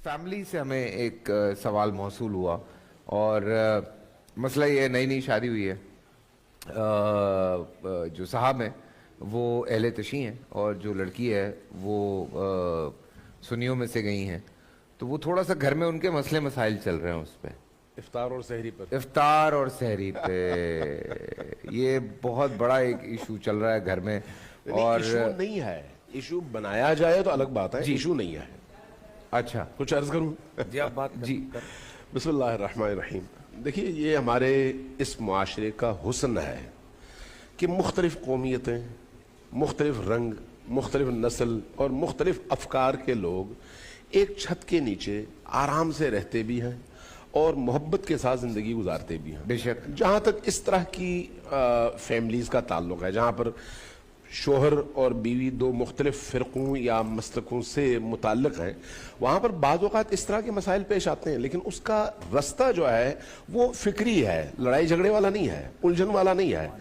Family से हमें एक सवाल मौसूल हुआ और मसला ये नई नई शादी हुई है। जो साहब हैं वो अहले तशी हैं और जो लड़की है वो सुन्नियों में से गई हैं, तो वो थोड़ा सा घर में उनके मसले मसाइल चल रहे हैं उस पर, इफ्तार और सहरी पर। इफ्तार और सहरी पे ये बहुत बड़ा एक इशू चल रहा है घर में। और इशू नहीं है, इशू बनाया जाए तो अलग बात है, इशू नहीं है। अच्छा, कुछ अर्ज करूं? जी आप बात जी। बिस्मिल्लाहिर्रहमानिर्रहीम। देखिए, ये हमारे इस मुआशरे का हुस्न है कि मुख्तलिफ कौमियतें, मुख्तलिफ रंग, मुख्तलिफ नस्ल और मुख्तलिफ अफकार के लोग एक छत के नीचे आराम से रहते भी हैं और मोहब्बत के साथ ज़िंदगी गुजारते भी हैं। बेशक जहाँ तक इस तरह की फैमिलीज़ का ताल्लुक़ है, जहाँ पर शोहर और बीवी दो मुख्तलिफ फ़िरक़ों या मसलकों से मुताल्लिक़ हैं, वहाँ पर बाज़ औक़ात इस तरह के मसाइल पेश आते हैं, लेकिन उसका रास्ता जो है वो फ़िक्री है, लड़ाई झगड़े वाला नहीं है, उलझन वाला नहीं है।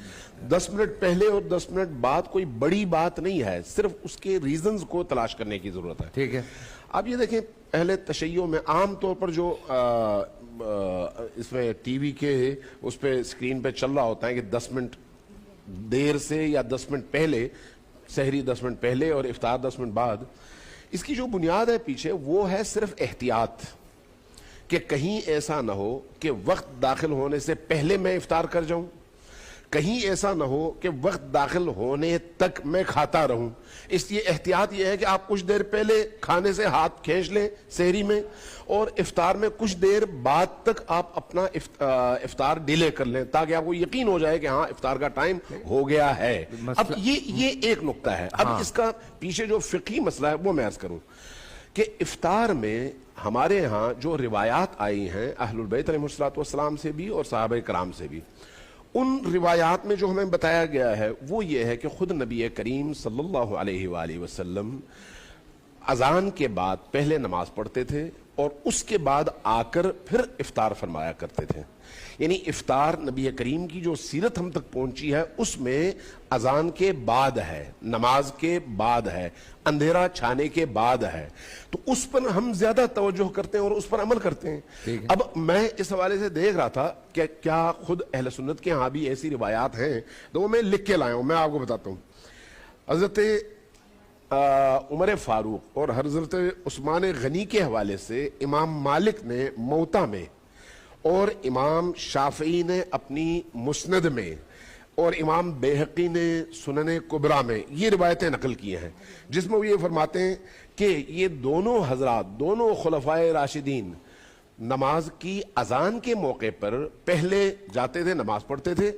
10 मिनट पहले और 10 मिनट बाद कोई बड़ी बात नहीं है, सिर्फ उसके रीज़न्स को तलाश करने की ज़रूरत है। ठीक है। अब ये देखें, अहले तशय्यो में आम तौर पर जो इसमें टीवी के उस पे स्क्रीन पे चल रहा होता है कि 10 मिनट देर से या 10 मिनट पहले, सहरी 10 मिनट पहले और इफ्तार 10 मिनट बाद, इसकी जो बुनियाद है पीछे वो है सिर्फ एहतियात कि कहीं ऐसा ना हो कि वक्त दाखिल होने से पहले मैं इफ्तार कर जाऊं, कहीं ऐसा ना हो कि वक्त दाखिल होने तक मैं खाता रहूं। इसलिए एहतियात यह है कि आप कुछ देर पहले खाने से हाथ खींच लें सहरी में, और इफ्तार में कुछ देर बाद तक आप अपना इफ्तार डिले कर लें, ताकि आपको यकीन हो जाए कि हाँ इफ्तार का टाइम हो गया है। अब ये एक नुक्ता है। अब इसका पीछे जो फिक़ही मसला है वो मैं अर्ज करूं कि इफ्तार में हमारे यहाँ जो रिवायात आई हैं अहलुल बैत अलैहिमुस्सलातु वस्सलाम से भी और सहाबा कराम से भी, उन रिवायात में जो हमें बताया गया है वो ये है कि खुद नबी करीम सल्लल्लाहु अलैहि वसल्लम अजान के बाद पहले नमाज पढ़ते थे और उसके बाद आकर फिर इफ्तार फरमाया करते थे। यानी इफ्तार नबी करीम की जो सीरत हम तक पहुंची है उसमें अजान के बाद है, नमाज के बाद है, अंधेरा छाने के बाद है, तो उस पर हम ज्यादा तवज्जो करते हैं और उस पर अमल करते हैं। अब मैं इस हवाले से देख रहा था कि क्या खुद अहले सुन्नत के यहाँ भी ऐसी रिवायात हैं, तो वो मैं लिख के लाया हूं, मैं आपको बताता हूँ। हजरत उमर फारूक और हजरत उस्मान गनी के हवाले से इमाम मालिक ने मौता में और इमाम शाफी ने अपनी मुस्नद में और इमाम बेहकी ने सुनन कुबरा में ये रिवायतें नकल की हैं, जिसमें वो ये फरमाते हैं कि ये दोनों हजरात, दोनों खुलफाए राशिदीन नमाज की अजान के मौके पर पहले जाते थे, नमाज पढ़ते थे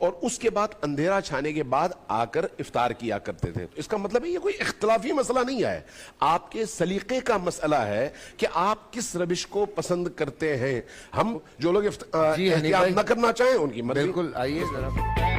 और उसके बाद अंधेरा छाने के बाद आकर इफ्तार किया करते थे। तो इसका मतलब है ये कोई इख्तलाफी मसला नहीं है, आपके सलीके का मसला है कि आप किस रविश को पसंद करते हैं। हम जो लोग एहतियात न करना चाहें उनकी मर्जी। बिल्कुल, आइए जरा।